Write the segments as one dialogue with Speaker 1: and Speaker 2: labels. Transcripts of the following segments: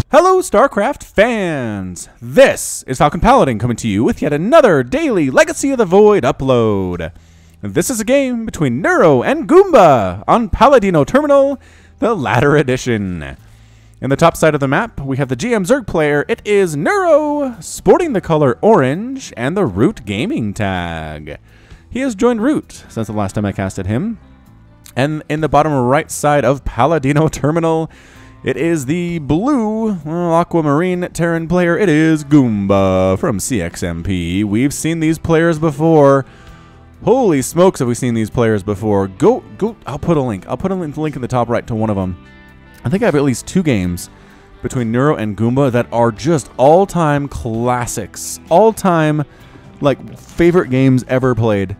Speaker 1: Hello, StarCraft fans! This is Falcon Paladin coming to you with yet another daily Legacy of the Void upload. This is a game between Neuro and Goomba on Paladino Terminal, the latter edition. In the top side of the map, we have the GM Zerg player. It is Neuro, sporting the color orange and the Root gaming tag. He has joined Root since the last time I casted him. And in the bottom right side of Paladino Terminal, it is the blue aquamarine Terran player. It is Goomba from CXMP. We've seen these players before. Holy smokes, have we seen these players before? Go! I'll put a link. I'll put a link in the top right to one of them. I think I have at least 2 games between Neuro and Goomba that are just all-time classics. All-time, like, favorite games ever played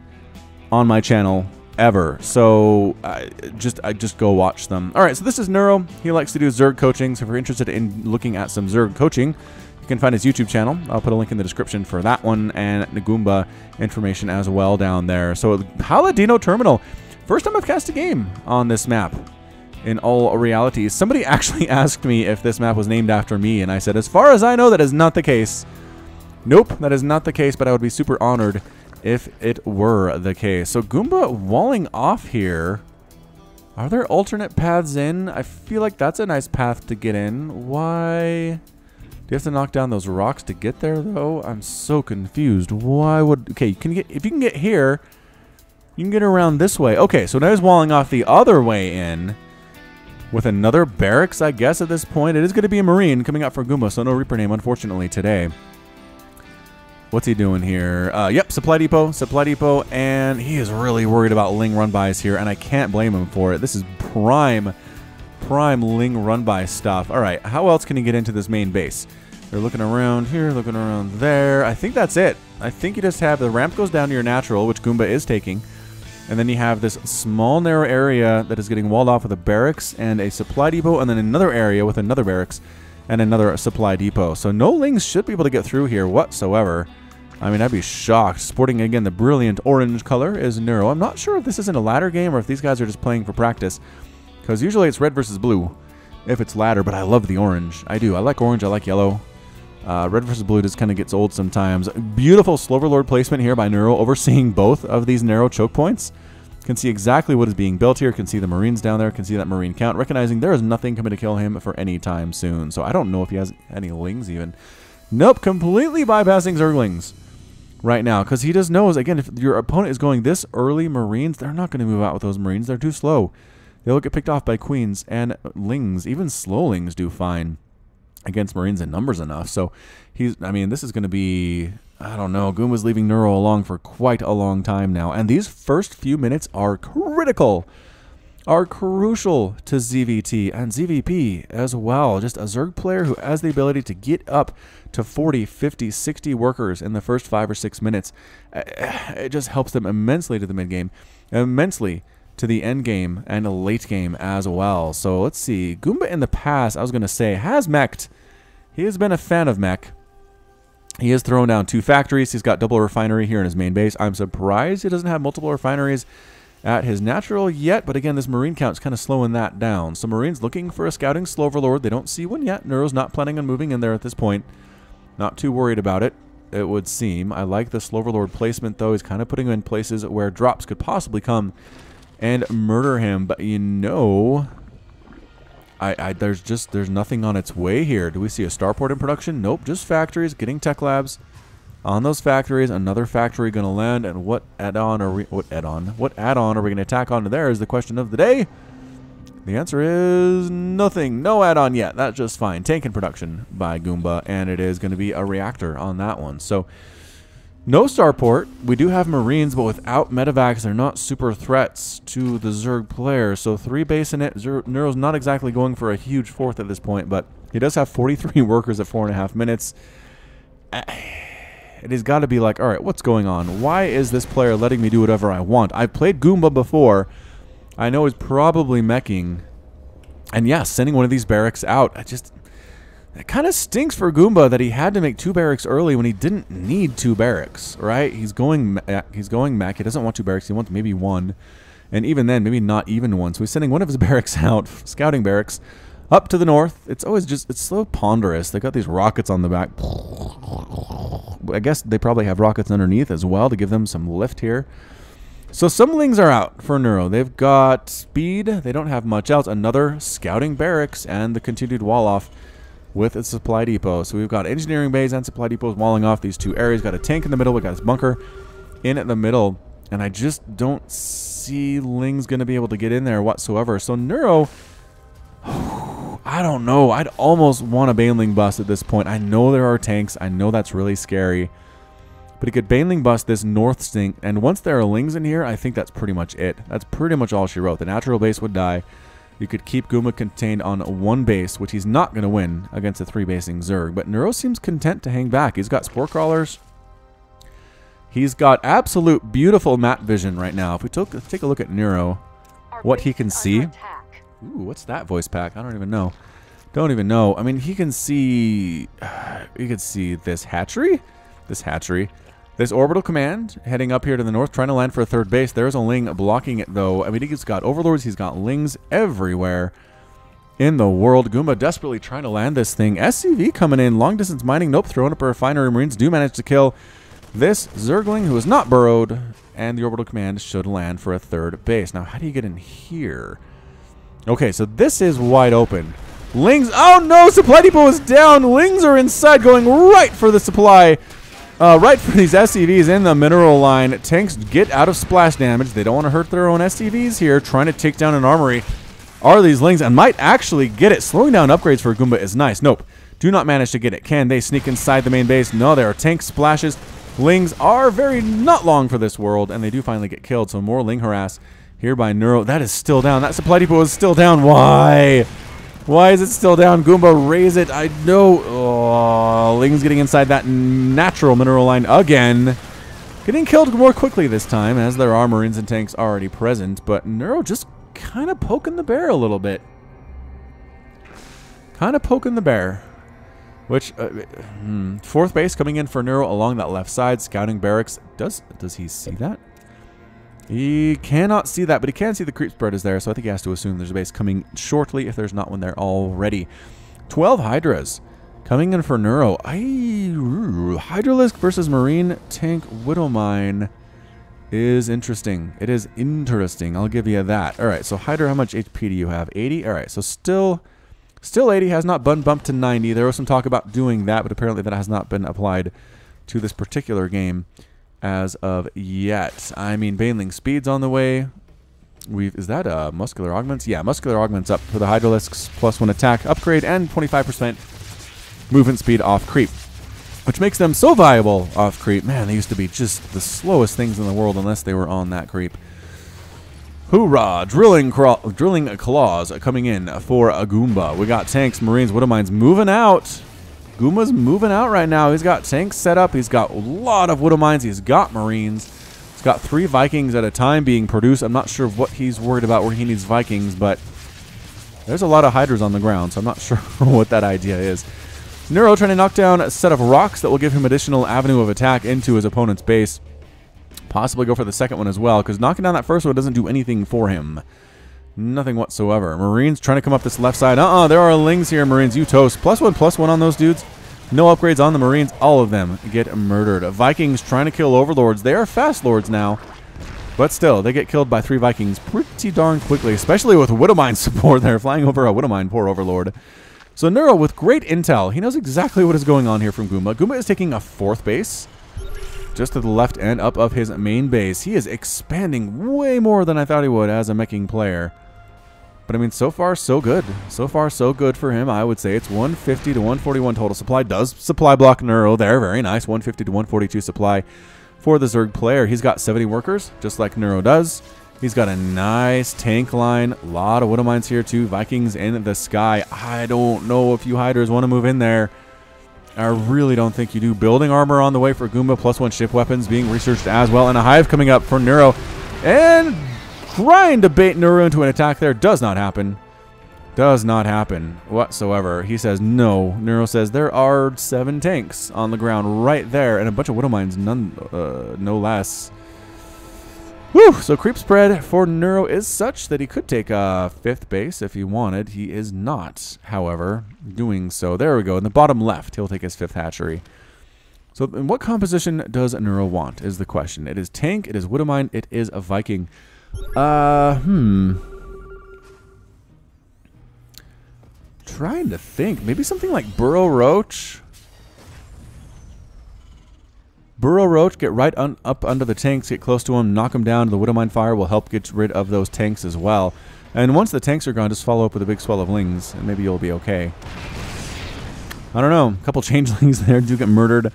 Speaker 1: on my channel. Ever. So I just go watch them. All right, so this is Neuro. He likes to do Zerg coaching. So if you're interested in looking at some Zerg coaching, you can find his YouTube channel. I'll put a link in the description for that one and the Goomba information as well down there. So Paladino Terminal. First time I've cast a game on this map. In all reality, somebody actually asked me if this map was named after me, and I said, as far as I know, that is not the case. Nope, that is not the case, but I would be super honored if it were the case. So Goomba walling off here. Are there alternate paths in? I feel like that's a nice path to get in. Why? Do you have to knock down those rocks to get there, though? I'm so confused. Why would... Okay, if you can get here, you can get around this way. Okay, so now he's walling off the other way in with another barracks, I guess, at this point. It is going to be a Marine coming out for Goomba, so no Reaper name, unfortunately, today. What's he doing here? Yep, Supply Depot, and he is really worried about Ling run-bys here, and I can't blame him for it. This is prime Ling run-by stuff. All right, how else can he get into this main base? They're looking around here, looking around there. I think that's it. I think you just have the ramp goes down to your natural, which Goomba is taking, and then you have this small, narrow area that is getting walled off with a barracks and a Supply Depot, and then another area with another barracks and another Supply Depot. So no Lings should be able to get through here whatsoever. I mean, I'd be shocked. Sporting, again, the brilliant orange color is Neuro. I'm not sure if this isn't a ladder game or if these guys are just playing for practice, because usually it's red versus blue if it's ladder, but I love the orange. I do. I like orange. I like yellow. Red versus blue just kind of gets old sometimes. Beautiful Sloverlord placement here by Neuro, overseeing both of these narrow choke points. Can see exactly what is being built here. Can see the Marines down there. Can see that Marine count. Recognizing there is nothing coming to kill him for any time soon. So I don't know if he has any Lings even. Nope, completely bypassing Zerglings right now, because he just knows, again, if your opponent is going this early Marines, they're not going to move out with those Marines. They're too slow. They'll get picked off by Queens and Lings. Even slow Lings do fine against Marines in numbers enough. So I mean, this is going to be, I don't know, Goomba's leaving Neuro along for quite a long time now. And these first few minutes are critical, are crucial to ZVT and ZVP as well. Just a Zerg player who has the ability to get up to 40, 50, 60 workers in the first 5 or 6 minutes. It just helps them immensely to the mid game, immensely to the end game and the late game as well. So let's see. Goomba in the past, I was going to say, has meched. He has been a fan of mech. He has thrown down 2 factories. He's got double refinery here in his main base. I'm surprised he doesn't have multiple refineries at his natural yet, but again, this Marine count's kind of slowing that down. So Marines looking for a scouting Sloverlord. They don't see one yet. Neuro's not planning on moving in there at this point. Not too worried about it, it would seem. I like the Sloverlord placement, though. He's kind of putting him in places where drops could possibly come and murder him. But you know, there's nothing on its way here. Do we see a starport in production? Nope, just factories getting tech labs. On those factories, another factory going to land, and what add-on are we going to attack onto there is the question of the day. The answer is nothing. No add-on yet. That's just fine. Tank in production by Goomba, and it is going to be a reactor on that one. So no starport. We do have Marines, but without medevacs, they're not super threats to the Zerg player. So 3 base in it. Neuro's not exactly going for a huge 4th at this point, but he does have 43 workers at 4.5 minutes. It has got to be like, all right, what's going on? Why is this player letting me do whatever I want? I've played Goomba before. I know he's probably meching. And yeah, sending one of these barracks out. It kind of stinks for Goomba that he had to make 2 barracks early when he didn't need 2 barracks, right? He's going mech. He doesn't want 2 barracks. He wants maybe 1. And even then, maybe not even 1. So he's sending one of his barracks out, scouting barracks, Up to the north, it's always just, it's so ponderous. They got these rockets on the back. I guess they probably have rockets underneath as well to give them some lift here. So some Lings are out for Neuro. They've got speed. They don't have much else. Another scouting barracks and the continued wall off with a supply depot. So we've got engineering bays and supply depots walling off these two areas. Got a tank in the middle. We got this bunker in the middle. And I just don't see Ling's going to be able to get in there whatsoever. So Neuro, I don't know. I'd almost want a Baneling bust at this point. I know there are tanks. I know that's really scary. But he could Baneling bust this north sink. And once there are Lings in here, I think that's pretty much it. That's pretty much all she wrote. The natural base would die. You could keep Goomba contained on one base, which he's not going to win against a 3-basing Zerg. But Neuro seems content to hang back. He's got Spore Crawlers. He's got absolute beautiful map vision right now. If we take a look at Neuro, what he can see. Ooh, what's that voice pack? I don't even know. Don't even know. I mean, he can see... You can see this hatchery. This orbital command heading up here to the north, trying to land for a third base. There's a Ling blocking it, though. I mean, he's got overlords. He's got Lings everywhere in the world. Goomba desperately trying to land this thing. SCV coming in. Long distance mining. Nope. Throwing up a refinery. Marines do manage to kill this Zergling, who is not burrowed. And the orbital command should land for a third base. Now, how do you get in here? Okay, so this is wide open. Lings. Oh, no. Supply depot is down. Lings are inside going right for the supply. Right for these SCVs in the mineral line. Tanks get out of splash damage. They don't want to hurt their own SCVs here. Trying to take down an armory. Are these Lings and might actually get it. Slowing down upgrades for Goomba is nice. Nope. Do not manage to get it. Can they sneak inside the main base? No, there are tank splashes. Lings are very not long for this world, and they do finally get killed. So more Ling harass here by Neuro. That is still down. That supply depot is still down. Why? Why is it still down? Goomba, raise it. I know. Oh, Ling's getting inside that natural mineral line again. Getting killed more quickly this time, as there are Marines and tanks already present. But Neuro just kind of poking the bear a little bit. Kind of poking the bear. Which, fourth base coming in for Neuro along that left side. Scouting barracks. Does he see that? He cannot see that, but he can see the creep spread is there, so I think he has to assume there's a base coming shortly if there's not one there already. 12 Hydras coming in for Neuro. Hydralisk versus Marine Tank Widowmine is interesting. It is interesting. I'll give you that. All right, so Hydra, how much HP do you have? 80? All right, so still 80. Has not been bumped to 90. There was some talk about doing that, but apparently that has not been applied to this particular game as of yet. I mean, Baneling speed's on the way. Is that muscular augments? Yeah, muscular augments up for the Hydralisks. +1 attack upgrade and 25% movement speed off creep, which makes them so viable off creep. Man, they used to be just the slowest things in the world unless they were on that creep. Hoorah! Drilling claws coming in for a Goomba. We got tanks, Marines, Widowmines moving out. Goomba's moving out right now. He's got tanks set up. He's got a lot of Widowmines. He's got Marines. He's got 3 Vikings at a time being produced. I'm not sure what he's worried about where he needs Vikings, but there's a lot of Hydras on the ground, so I'm not sure what that idea is. Neuro trying to knock down a set of rocks that will give him additional avenue of attack into his opponent's base. Possibly go for the second one as well, because knocking down that first one doesn't do anything for him. Nothing whatsoever. Marines trying to come up this left side. There are Lings here, Marines. You toast. +1/+1 on those dudes. No upgrades on the Marines. All of them get murdered. Vikings trying to kill Overlords. They are fast Lords now. But still, they get killed by 3 Vikings pretty darn quickly, especially with Widowmine support. They're flying over a Widowmine, poor Overlord. So Neuro with great intel. He knows exactly what is going on here from Goomba. Goomba is taking a 4th base. Just to the left and up of his main base. He is expanding way more than I thought he would as a meching player. But I mean, so far, so good. So far, so good for him. I would say it's 150 to 141 total supply. Does supply block Neuro there. Very nice. 150 to 142 supply for the Zerg player. He's got 70 workers, just like Neuro does. He's got a nice tank line. A lot of Widowmines here, too. Vikings in the sky. I don't know if you Hydras want to move in there. I really don't think you do. Building armor on the way for Goomba. +1 ship weapons being researched as well. And a hive coming up for Neuro. And trying to bait Neuro into an attack there. Does not happen. Does not happen whatsoever. He says no. Neuro says there are 7 tanks on the ground right there. And a bunch of Widowmines, no less. Whew, so creep spread for Neuro is such that he could take a 5th base if he wanted. He is not, however, doing so. There we go. In the bottom left, he'll take his 5th hatchery. So in what composition does Neuro want is the question. It is tank, it is Widowmine, it is a Viking. Trying to think. Maybe something like Burrow Roach. Burrow Roach, get right up under the tanks, get close to him, knock him down. The Widowmine Fire will help get rid of those tanks as well. And once the tanks are gone, just follow up with a big swell of lings, and maybe you'll be okay. I don't know. A couple changelings there do get murdered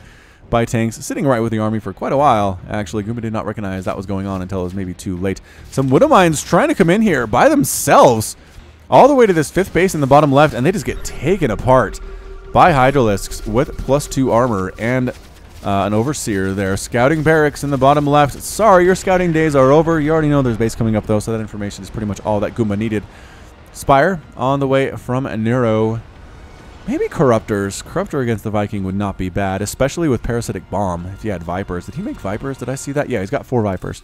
Speaker 1: by tanks, sitting right with the army for quite a while. Actually, Goomba did not recognize that was going on until it was maybe too late. Some Widowmines trying to come in here by themselves all the way to this 5th base in the bottom left, and they just get taken apart by Hydralisks with +2 armor and an Overseer there. Scouting barracks in the bottom left. Sorry, your scouting days are over. You already know there's base coming up, though, so that information is pretty much all that Goomba needed. Spire on the way from Neuro. Maybe Corruptors. Corruptor against the Viking would not be bad, especially with Parasitic Bomb. If you had Vipers. Did he make Vipers? Did I see that? Yeah, he's got 4 Vipers.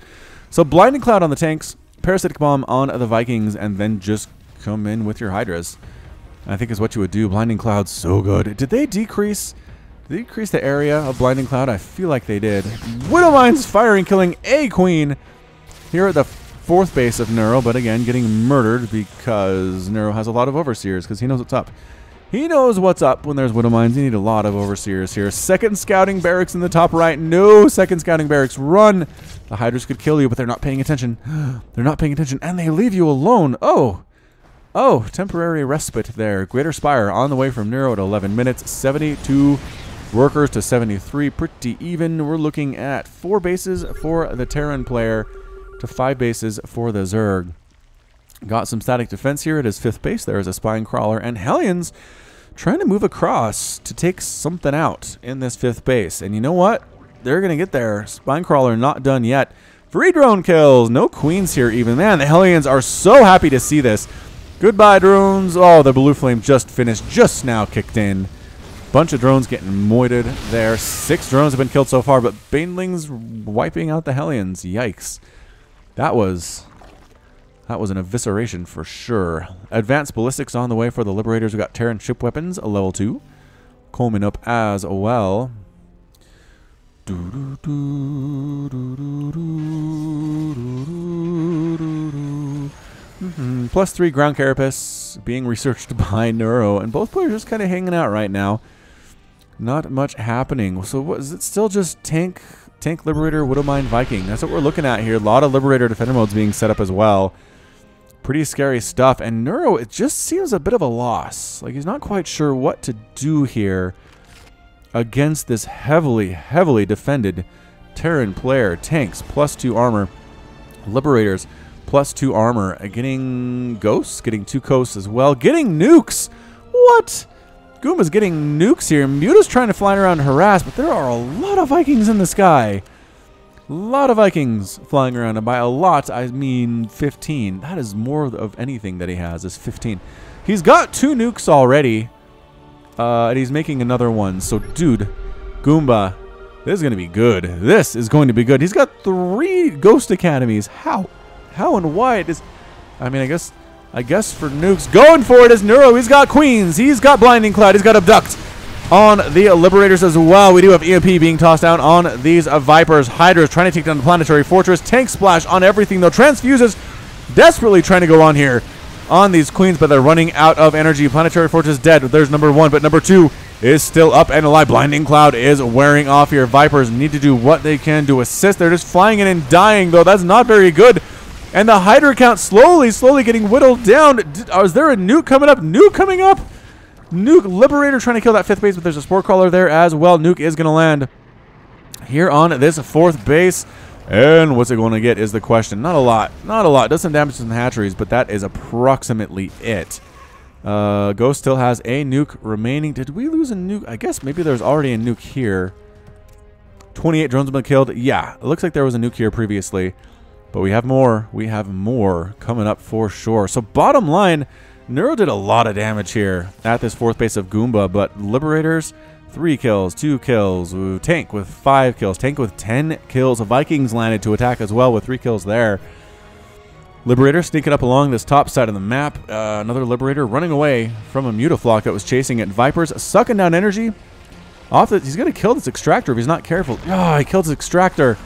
Speaker 1: So Blinding Cloud on the tanks, Parasitic Bomb on the Vikings, and then just come in with your Hydras. I think is what you would do. Blinding Cloud's so good. Did they decrease the area of Blinding Cloud? I feel like they did. Widowmines firing, killing a queen here at the 4th base of Neuro, but again, getting murdered because Neuro has a lot of Overseers because he knows what's up. He knows what's up when there's Widowmines. You need a lot of Overseers here. 2nd Scouting Barracks in the top right. No 2nd Scouting Barracks. Run! The Hydras could kill you, but they're not paying attention. They're not paying attention, and they leave you alone. Oh, temporary respite there. Greater Spire on the way from Neuro at 11 minutes. 72 workers to 73. Pretty even. We're looking at 4 bases for the Terran player to 5 bases for the Zerg. Got some static defense here at his 5th base. There is a Spine Crawler, and Hellions trying to move across to take something out in this 5th base. And you know what? They're going to get there. Spine Crawler not done yet. Free drone kills. No queens here even. Man, the Hellions are so happy to see this. Goodbye, drones. Oh, the Blue Flame just finished. Just now kicked in. Bunch of drones getting moited there. 6 drones have been killed so far, but Banelings wiping out the Hellions. Yikes. That was an evisceration for sure. Advanced ballistics on the way for the Liberators. We got Terran ship weapons, a level 2. Coleman up as well. +3 ground carapace being researched by Neuro, and both players just kind of hanging out right now. Not much happening. So what is it? Still just tank, Liberator, Widowmine, Viking. That's what we're looking at here. A lot of Liberator defender modes being set up as well. Pretty scary stuff. And Neuro, it just seems a bit of a loss. Like he's not quite sure what to do here against this heavily defended Terran player. Tanks +2 armor, Liberators +2 armor, getting ghosts, getting 2 coasts as well, getting nukes. What? Goomba's getting nukes here. Muta's trying to fly around and harass, but there are a lot of Vikings in the sky. A lot of Vikings flying around, and by a lot, I mean 15. That is more of anything that he has, is 15. He's got 2 nukes already, and he's making another one. So, dude, Goomba, this is going to be good. This is going to be good. He's got 3 Ghost Academies. How and why? It is, I mean, I guess for nukes, going for it is Neuro. He's got queens. He's got Blinding Cloud. He's got Abduct on the Liberators as well. We do have EMP being tossed down on these Vipers. Hydras trying to take down the Planetary Fortress. Tank splash on everything, though. Transfuses desperately trying to go on here on these queens, but they're running out of energy. Planetary Fortress dead. There's number 1, but number 2 is still up and alive. Blinding Cloud is wearing off here. Vipers need to do what they can to assist. They're just flying in and dying, though. That's not very good. And the Hydra count slowly getting whittled down. Is there a nuke coming up? Nuke coming up? Nuke Liberator trying to kill that 5th base, but there's a Spore Crawler there as well. Nuke is going to land here on this 4th base. And what's it going to get is the question. Not a lot. Not a lot. Does some damage to some hatcheries, but that is approximately it. Ghost still has a nuke remaining. Did we lose a nuke? I guess maybe there's already a nuke here. 28 drones have been killed. Yeah, it looks like there was a nuke here previously. But we have more. We have more coming up for sure. So bottom line, Neuro did a lot of damage here at this 4th base of Goomba, but Liberators 3 kills, 2 kills. Ooh, tank with 5 kills. Tank with 10 kills. Vikings landed to attack as well with 3 kills there. Liberator sneaking up along this top side of the map. Another Liberator running away from a Mutaflock that was chasing it. Vipers sucking down energy. He's going to kill this Extractor if he's not careful. Oh, he killed his Extractor.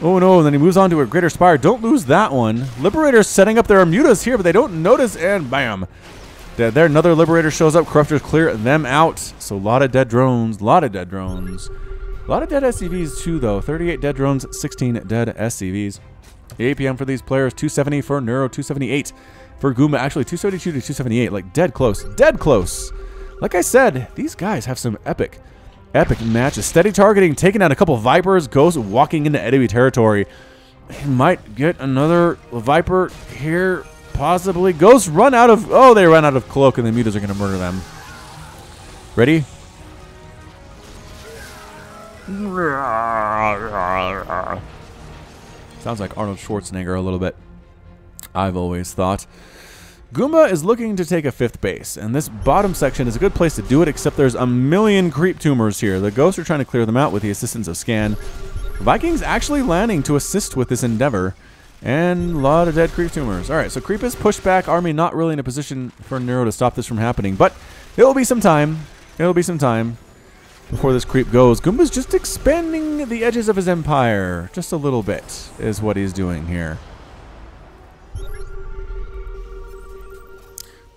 Speaker 1: Oh no, and then he moves on to a Greater Spire. Don't lose that one. Liberator's setting up their Mutas here, but they don't notice, and bam. Dead there. Another Liberator shows up. Corruptors clear them out. So a lot of dead drones. A lot of dead drones. A lot of dead SCVs too, though. 38 dead drones, 16 dead SCVs. The APM for these players, 270 for Neuro, 278 for Goomba. Actually, 272 to 278. Like, dead close. Dead close. Like I said, these guys have some epic matches. Steady targeting, taking out a couple Vipers. Ghost walking into enemy territory. He might get another Viper here. Possibly. Ghosts run out of... Oh, they run out of Cloak, and the Mutas are going to murder them. Ready? Sounds like Arnold Schwarzenegger a little bit. I've always thought. Goomba is looking to take a 5th base, and this bottom section is a good place to do it, except there's a million creep tumors here. The Ghosts are trying to clear them out with the assistance of Scan. Vikings actually landing to assist with this endeavor. And a lot of dead creep tumors. Alright, so creep is pushed back. Army not really in a position for Neuro to stop this from happening. But it will be some time. It will be some time before this creep goes. Goomba's just expanding the edges of his empire. Just a little bit is what he's doing here.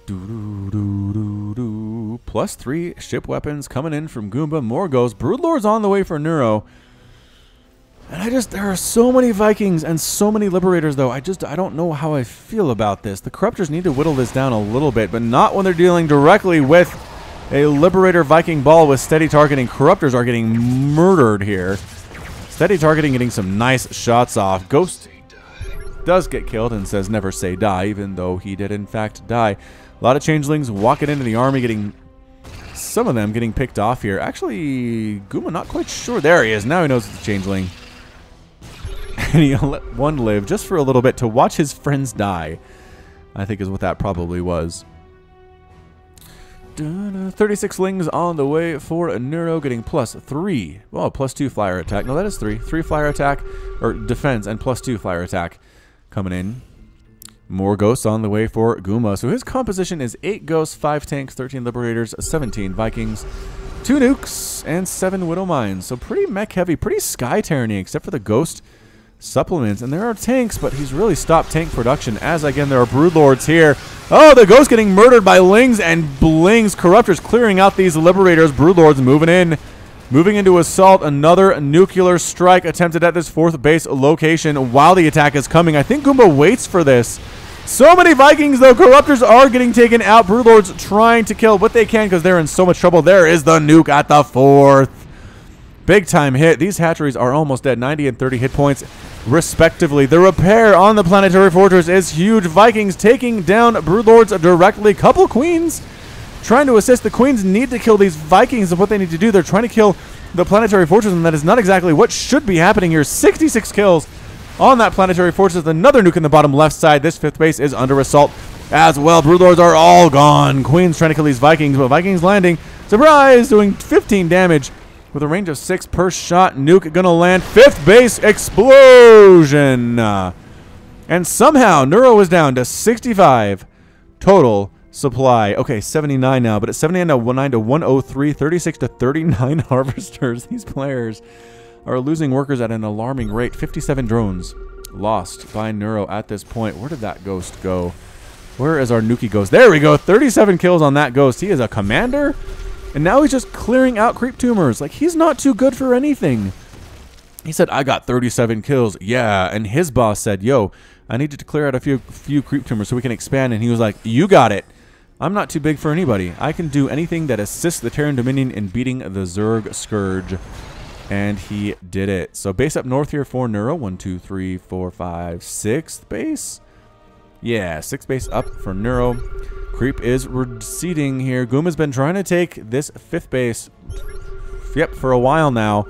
Speaker 1: +3 ship weapons coming in from Goomba. More goes. Broodlord's on the way for Neuro. And there are so many Vikings and so many Liberators, though. I don't know how I feel about this. The Corruptors need to whittle this down a little bit, but not when they're dealing directly with a Liberator Viking ball with steady targeting. Corruptors are getting murdered here. Steady targeting, getting some nice shots off. Ghost does get killed and says never say die, even though he did in fact die. A lot of Changelings walking into the army, getting... Some of them getting picked off here. Actually, Goomba not quite sure. There he is. Now he knows it's a Changeling. And he let one live just for a little bit to watch his friends die, I think is what that probably was. 36 Lings on the way for Neuro, getting +3. Well, +2 flyer attack. No, that is 3. 3 flyer attack, or defense, and +2 flyer attack coming in. More Ghosts on the way for Goomba. So his composition is 8 Ghosts, 5 Tanks, 13 Liberators, 17 Vikings, 2 Nukes, and 7 Widow Mines. So pretty mech heavy, pretty Sky Tyranny, except for the Ghost supplements. And there are tanks, but he's really stopped tank production, as again there are Broodlords here. Oh, the Ghost getting murdered by Lings and Blings. Corruptors clearing out these Liberators. Broodlords moving into assault. Another nuclear strike attempted at this 4th base location while the attack is coming. I think Goomba waits for this. So many Vikings, though. Corruptors are getting taken out. Broodlords trying to kill what they can because they're in so much trouble. There is the nuke at the 4th. Big time hit. These hatcheries are almost dead. 90 and 30 hit points respectively. The repair on the planetary fortress is huge. Vikings taking down Broodlords directly. Couple Queens trying to assist. The Queens need to kill these Vikings, and what they need to do, they're trying to kill the planetary fortress, and that is not exactly what should be happening here. 66 kills on that planetary fortress. Another nuke in the bottom left side. This 5th base is under assault as well. Broodlords are all gone. Queens trying to kill these Vikings, but Vikings landing. Surprise! Doing 15 damage with a range of 6 per shot. Nuke gonna land. 5th base explosion. And somehow Neuro is down to 65 total supply. Okay, 79 now, but it's 79 to 103, 36 to 39 harvesters. These players are losing workers at an alarming rate. 57 drones lost by Neuro at this point. Where did that Ghost go? Where is our Nuki Ghost? There we go. 37 kills on that Ghost. He is a commander. And now he's just clearing out creep tumors. Like, he's not too good for anything. He said, I got 37 kills. Yeah, and his boss said, yo, I need you to clear out a few creep tumors so we can expand. And he was like, you got it. I'm not too big for anybody. I can do anything that assists the Terran Dominion in beating the Zerg Scourge. And he did it. So base up north here for Neuro. 1, 2, 3, 4, 5, 6th base. Yeah, 6th base up for Neuro. Creep is receding here. Goomba's been trying to take this 5th base, yep, for a while now.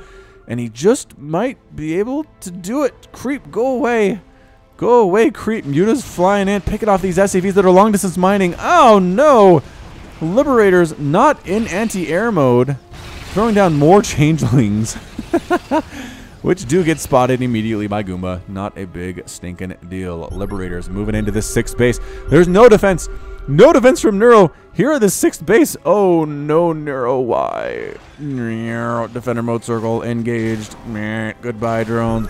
Speaker 1: And he just might be able to do it. Creep, go away. Go away, Creep. Muta's flying in, picking off these SCVs that are long-distance mining. Oh, no. Liberators not in anti-air mode. throwing down more changelings, which do get spotted immediately by Goomba. Not a big stinking deal. Liberators moving into this 6th base. There's no defense. No defense from Neuro. Here at the 6th base. Oh, no, Neuro. Why? Defender mode circle engaged. Goodbye, drones.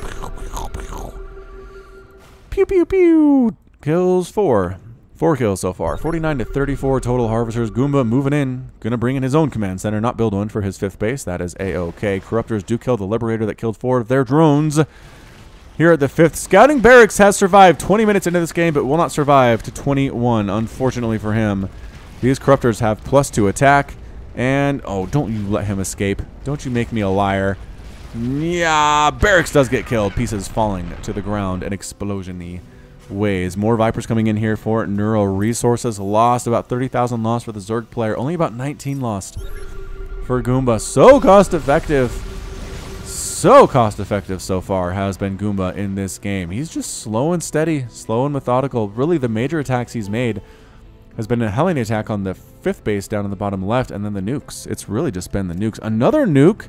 Speaker 1: Pew, pew, pew. Kills 4. 4 kills so far. 49 to 34 total harvesters. Goomba moving in. Gonna bring in his own command center, not build one for his 5th base. That is A-OK. Corruptors do kill the Liberator that killed 4 of their drones. Here at the 5th, Scouting Barracks has survived 20 minutes into this game, but will not survive to 21, unfortunately for him. These Corruptors have +2 attack. And, oh, don't you let him escape. Don't you make me a liar. Yeah, Barracks does get killed. Pieces falling to the ground in explosion-y ways. More Vipers coming in here for Neuro. Resources lost. About 30,000 lost for the Zerg player. Only about 19 lost for Goomba. So cost-effective. So cost-effective so far has been Goomba in this game. He's just slow and steady. Slow and methodical. Really, the major attacks he's made has been a Hellion attack on the 5th base down in the bottom left, and then the nukes. It's really just been the nukes. Another nuke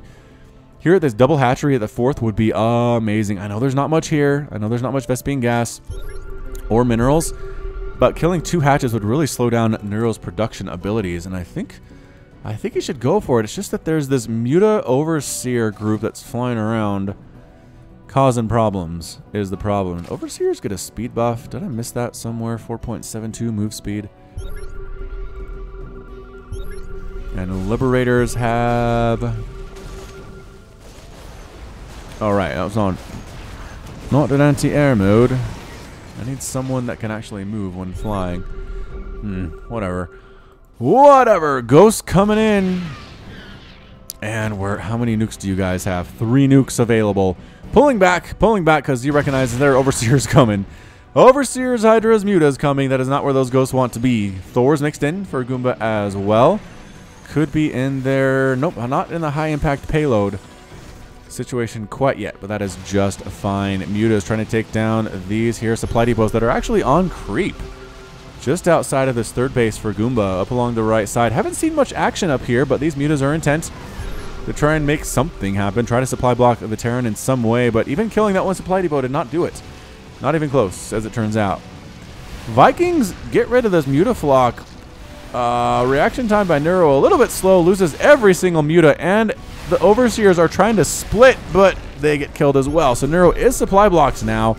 Speaker 1: here at this double hatchery at the 4th would be amazing. I know there's not much here. I know there's not much Vespene gas or minerals, but killing 2 hatches would really slow down Neuro's production abilities, and I think he should go for it. It's just that there's this Muta Overseer group that's flying around causing problems is the problem. Overseers get a speed buff. Did I miss that somewhere? 4.72 move speed. And Liberators have... Alright, that was on not an anti-air mode. I need someone that can actually move when flying. Whatever. Whatever. Ghost coming in. And how many nukes do you guys have? 3 nukes available. Pulling back because he recognizes there are Overseers coming. Overseers, Hydras, Mutas coming. That is not where those ghosts want to be. Thor's mixed in for Goomba as well. Could be in there. Nope, not in the high impact payload situation quite yet, but that is just fine. Muta is trying to take down these here supply depots that are actually on creep just outside of this 3rd base for Goomba up along the right side. Haven't seen much action up here, but these Mutas are intent to try and make something happen, try to supply block the Terran in some way, but even killing that one supply depot did not do it. Not even close, as it turns out. Vikings get rid of this Muta flock. Reaction time by Neuro a little bit slow, loses every single Muta, and the Overseers are trying to split, but they get killed as well. So Neuro is supply blocks now.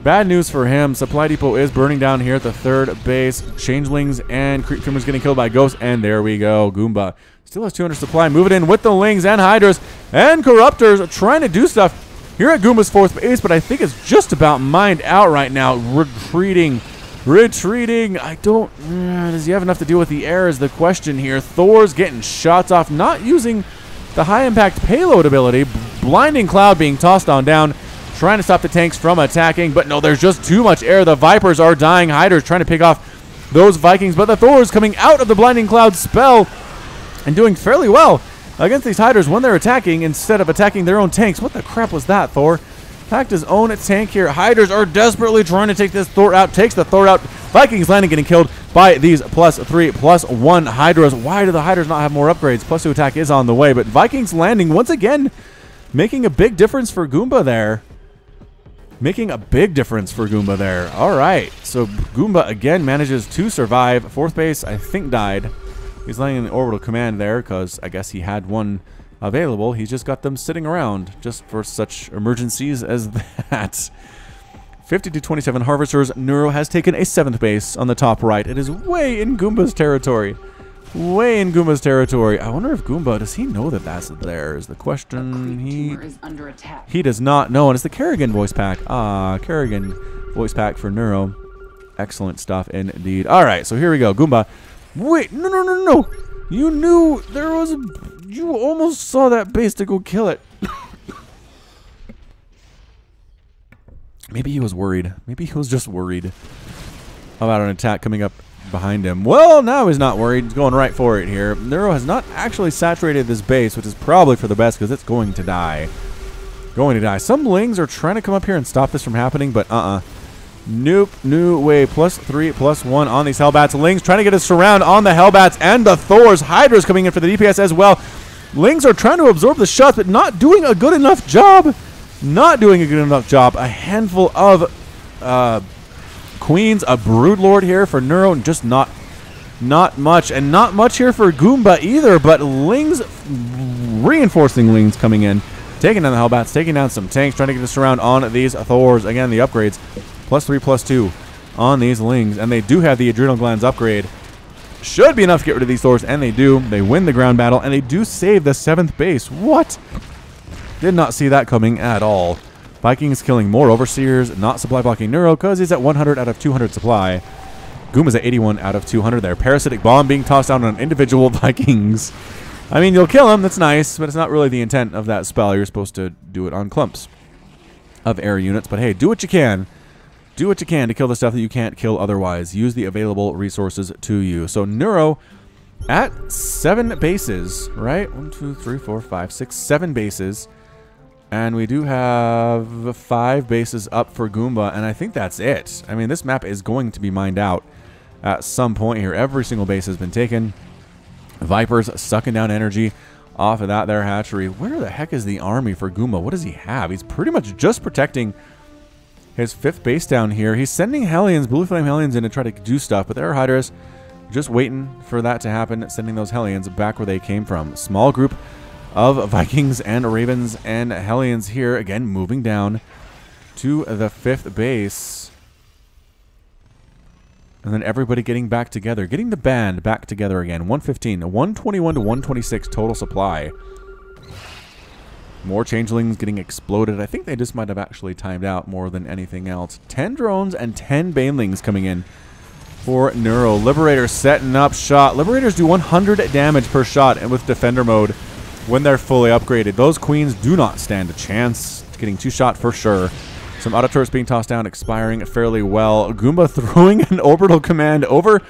Speaker 1: Bad news for him. Supply depot is burning down here at the 3rd base. Changelings and Creep Trimmers getting killed by Ghosts, and there we go. Goomba still has 200 supply. Moving in with the Lings and Hydras and Corruptors trying to do stuff here at Goomba's 4th base, but I think it's just about mined out right now. Retreating. I don't... does he have enough to deal with the air is the question here. Thor's getting shots off, not using the high-impact payload ability. Blinding Cloud being tossed on down, trying to stop the tanks from attacking, but no, there's just too much air. The Vipers are dying. Hydras trying to pick off those Vikings, but the Thor's coming out of the Blinding Cloud spell and doing fairly well against these Hydras when they're attacking instead of attacking their own tanks. What the crap was that, Thor? Attacked his own tank here. Hydras are desperately trying to take this Thor out. Takes the Thor out. Vikings landing, getting killed by these +3/+1 Hydras. Why do the Hydras not have more upgrades? +2 attack is on the way, but Vikings landing once again, making a big difference for Goomba there. All right, so Goomba again manages to survive. 4th base, I think, died. He's laying in the orbital command there because I guess he had one available. He's just got them sitting around just for such emergencies as that. 50 to 27 harvesters. Neuro has taken a 7th base on the top right. It is way in Goomba's territory. Way in Goomba's territory. I wonder if Goomba, does he know that that's there is the question. He is under attack. He does not know, and it's the Kerrigan voice pack. Kerrigan voice pack for Neuro. Excellent stuff indeed. All right, so here we go. Goomba. Wait, no. You knew there was a... You almost saw that base to go kill it. Maybe he was worried. Maybe he was just worried about an attack coming up behind him. Well, now he's not worried. He's going right for it here. Neuro has not actually saturated this base, which is probably for the best because it's going to die. Some Lings are trying to come up here and stop this from happening, but Nope, new way. +3/+1 on these Hellbats. Lings trying to get a surround on the Hellbats and the Thors. Hydra's coming in for the DPS as well. Lings are trying to absorb the shots, but not doing a good enough job. Not doing a good enough job. A handful of queens, a broodlord here for Neuro, and just not much. And not much here for Goomba either, but Lings, reinforcing Lings coming in. Taking down the Hellbats, taking down some tanks, trying to get us around on these Thors. Again, the upgrades, +3, +2 on these Lings. And they do have the Adrenal Glands upgrade. Should be enough to get rid of these Thors, and they do. They win the ground battle, and they do save the 7th base. What? Did not see that coming at all. Vikings killing more Overseers, not supply blocking Neuro, because he's at 100 out of 200 supply. Goomba's at 81 out of 200 there. Parasitic Bomb being tossed down on individual Vikings. I mean, you'll kill him, that's nice, but it's not really the intent of that spell. You're supposed to do it on clumps of air units. But hey, do what you can. Do what you can to kill the stuff that you can't kill otherwise. Use the available resources to you. So Neuro at 7 bases, right? 1, 2, 3, 4, 5, 6, 7 bases. And we do have 5 bases up for Goomba, and I think that's it. I mean, this map is going to be mined out at some point here. Every single base has been taken. Vipers sucking down energy off of that there hatchery. Where the heck is the army for Goomba? What does he have? He's pretty much just protecting his 5th base down here. He's sending Hellions, Blue Flame Hellions in to try to do stuff, but there are Hydras just waiting for that to happen, sending those Hellions back where they came from. Small group of Vikings and Ravens and Hellions here, again moving down to the 5th base. And then everybody getting back together, getting the band back together again. 115, 121 to 126 total supply. More changelings getting exploded. I think they just might have actually timed out more than anything else. 10 drones and 10 banelings coming in for Neuro. Liberator setting up shot. Liberators do 100 damage per shot, and with Defender mode when they're fully upgraded. Those queens do not stand a chance. Getting 2 shot for sure. Some auto turrets being tossed down, expiring fairly well. Goomba throwing an orbital command over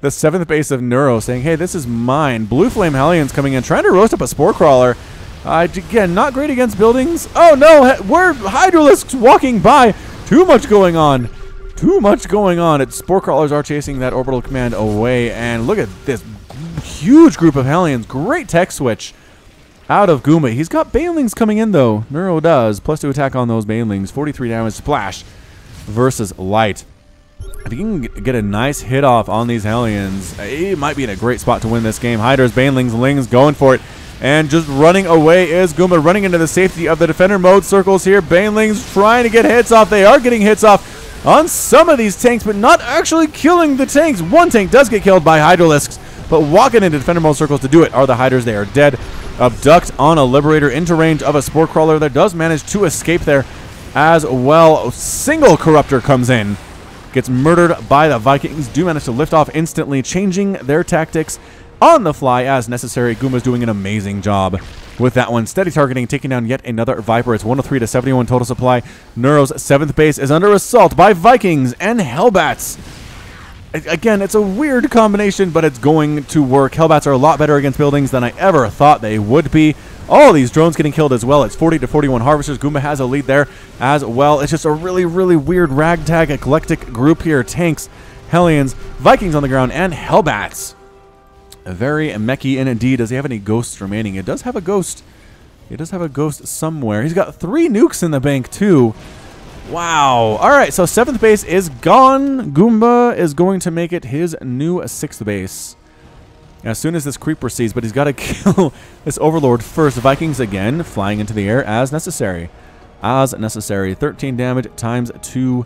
Speaker 1: the 7th base of Neuro, saying, hey, this is mine. Blue Flame Hellions coming in, trying to roast up a Spore Crawler. Again, not great against buildings. Oh, no, we're Hydralisks walking by. Too much going on. Too much going on. Its Spore Crawlers are chasing that orbital command away, and look at this huge group of Hellions. Great tech switch out of Goomba. He's got Banelings coming in, though. Neuro does. +2 attack on those Banelings. 43 damage. Splash versus Light. If he can get a nice hit off on these Hellions, he might be in a great spot to win this game. Hydras, Banelings, Lings going for it. And just running away is Goomba, running into the safety of the Defender mode circles here. Banelings trying to get hits off. They are getting hits off on some of these tanks, but not actually killing the tanks. One tank does get killed by Hydralisks, but walking into Defender mode circles to do it are the Hydras. They are dead. Abduct on a Liberator into range of a Spore Crawler that does manage to escape there as well. Single Corruptor comes in. Gets murdered by the Vikings. Do manage to lift off instantly, changing their tactics on the fly as necessary. Goomba's doing an amazing job with that one. Steady targeting, taking down yet another Viper. It's 103 to 71 total supply. Neuro's 7th base is under assault by Vikings and Hellbats. Again, it's a weird combination, but it's going to work. Hellbats are a lot better against buildings than I ever thought they would be. All these drones getting killed as well. It's 40 to 41 Harvesters. Goomba has a lead there as well. It's just a really, really weird ragtag eclectic group here. Tanks, Hellions, Vikings on the ground, and Hellbats. Very mechy, and indeed, does he have any ghosts remaining? It does have a ghost. It does have a ghost somewhere. He's got 3 nukes in the bank, too. Wow. All right, so 7th base is gone. Goomba is going to make it his new 6th base as soon as this creep proceeds, but he's got to kill this Overlord first. Vikings again flying into the air as necessary. As necessary. 13 damage times 2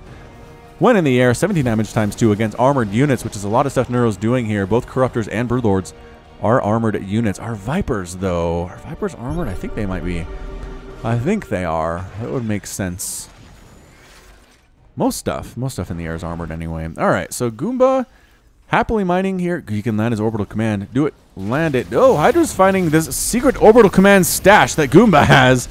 Speaker 1: when in the air. 17 damage times 2 against armored units, which is a lot of stuff Neuro's doing here. Both Corruptors and Broodlords are armored units. Are Vipers, though? Are Vipers armored? I think they might be. I think they are. That would make sense. Most stuff in the air is armored anyway. All right, so Goomba happily mining here. You can land his orbital command. Do it. Land it. Oh, Hydra's finding this secret orbital command stash that Goomba has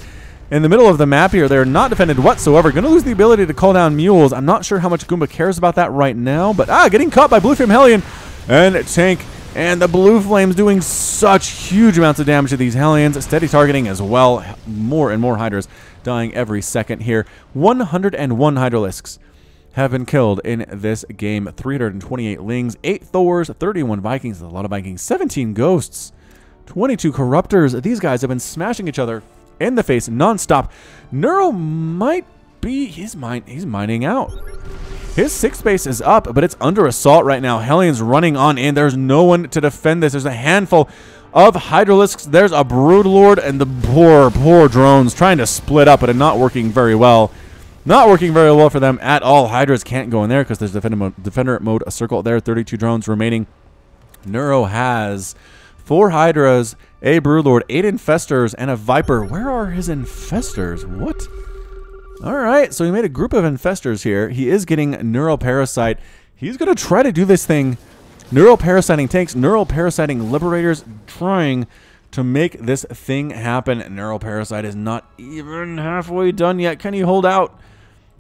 Speaker 1: in the middle of the map here. They're not defended whatsoever. Going to lose the ability to call down mules. I'm not sure how much Goomba cares about that right now, but getting caught by Blue Flame Hellion and Tank. And the Blue Flames doing such huge amounts of damage to these Hellions. Steady targeting as well. More and more Hydras dying every second here. 101 Hydralisks have been killed in this game. 328 Lings, 8 Thors, 31 Vikings, a lot of Vikings, 17 Ghosts, 22 Corruptors. These guys have been smashing each other in the face non-stop. Neuro might be... He's mining out. His 6th base is up, but it's under assault right now. Hellions running on in. There's no one to defend this. There's a handful of Hydralisks. There's a Broodlord, and the poor drones trying to split up, but not working very well. Not working very well for them at all. Hydras can't go in there because there's defender mode a circle there. 32 drones remaining. Neuro has 4 Hydras, a Broodlord, 8 Infestors, and a Viper. Where are his Infestors? What? Alright, so he made a group of Infestors here. He is getting Neuro Parasite. He's going to try to do this thing. Neuro Parasiting tanks, Neuro Parasiting Liberators, trying to make this thing happen. Neuro Parasite is not even halfway done yet. Can he hold out?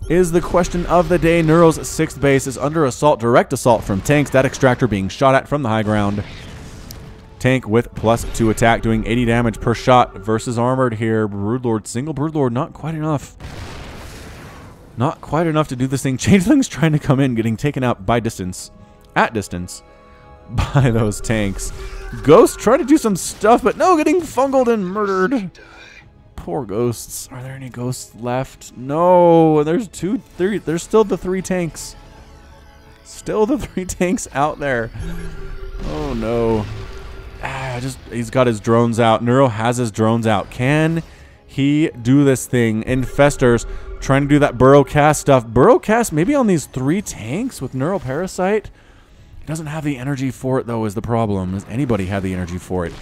Speaker 1: Is the question of the day. Neuro's 6th base is under assault, direct assault from tanks. That extractor being shot at from the high ground. Tank with +2 attack, doing 80 damage per shot versus armored here. Broodlord, single Broodlord, not quite enough. Not quite enough to do this thing. Changeling's trying to come in, getting taken out by distance. At distance. By those tanks. Ghost trying to do some stuff, but no, getting fungled and murdered. Poor ghosts. Are there any ghosts left? No. There's 2, 3. There's still the 3 tanks. Still the 3 tanks out there. Oh no. He's got his drones out. Neuro has his drones out. Can he do this thing? Infestors trying to do that burrow cast stuff. Burrow cast maybe on these 3 tanks with Neuro Parasite. He doesn't have the energy for it, though, is the problem. Does anybody have the energy for it?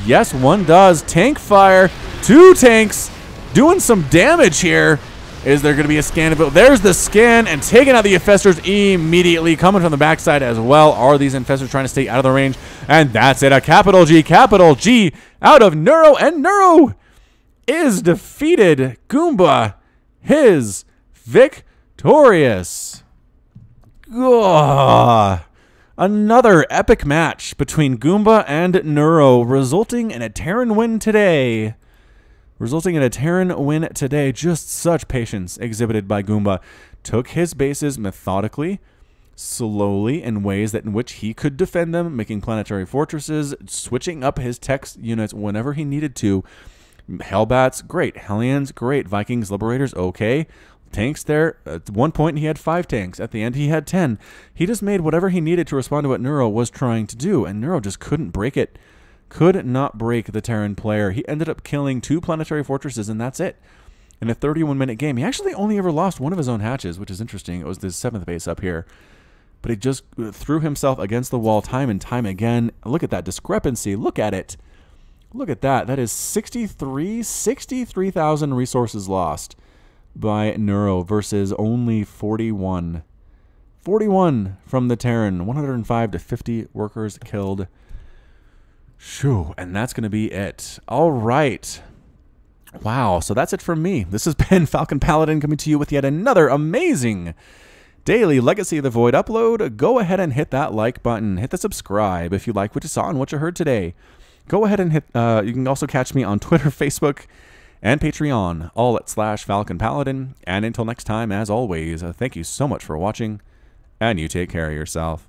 Speaker 1: Yes, one does. Tank fire. 2 tanks doing some damage here. Is there going to be a scan of it? There's the scan, and taking out the Infestors immediately. Coming from the backside as well. Are these Infestors trying to stay out of the range? And that's it. A capital G out of Neuro. And Neuro is defeated. Goomba is victorious. Ugh. Another epic match between Goomba and Neuro, resulting in a Terran win today. Just such patience exhibited by Goomba. Took his bases methodically, slowly, in ways that in which he could defend them, making planetary fortresses, switching up his tech units whenever he needed to. Hellbats, great. Hellions, great. Vikings, Liberators, okay. Tanks there. At one point, he had 5 tanks. At the end, he had 10. He just made whatever he needed to respond to what Neuro was trying to do, and Neuro just couldn't break it. Could not break the Terran player. He ended up killing 2 planetary fortresses, and that's it. In a 31-minute game. He actually only ever lost 1 of his own hatches, which is interesting. It was his 7th base up here. But he just threw himself against the wall time and time again. Look at that discrepancy. Look at it. Look at that. That is 63,000 resources lost by Neuro versus only 41. 41 from the Terran. 105 to 50 workers killed. Shoo, and that's going to be it. All right. Wow, so that's it from me. This has been Falcon Paladin coming to you with yet another amazing daily Legacy of the Void upload. Go ahead and hit that like button. Hit the subscribe if you like what you saw and what you heard today. Go ahead and hit, you can also catch me on Twitter, Facebook, and Patreon, all at /Falcon Paladin. And until next time, as always, thank you so much for watching, and you take care of yourself.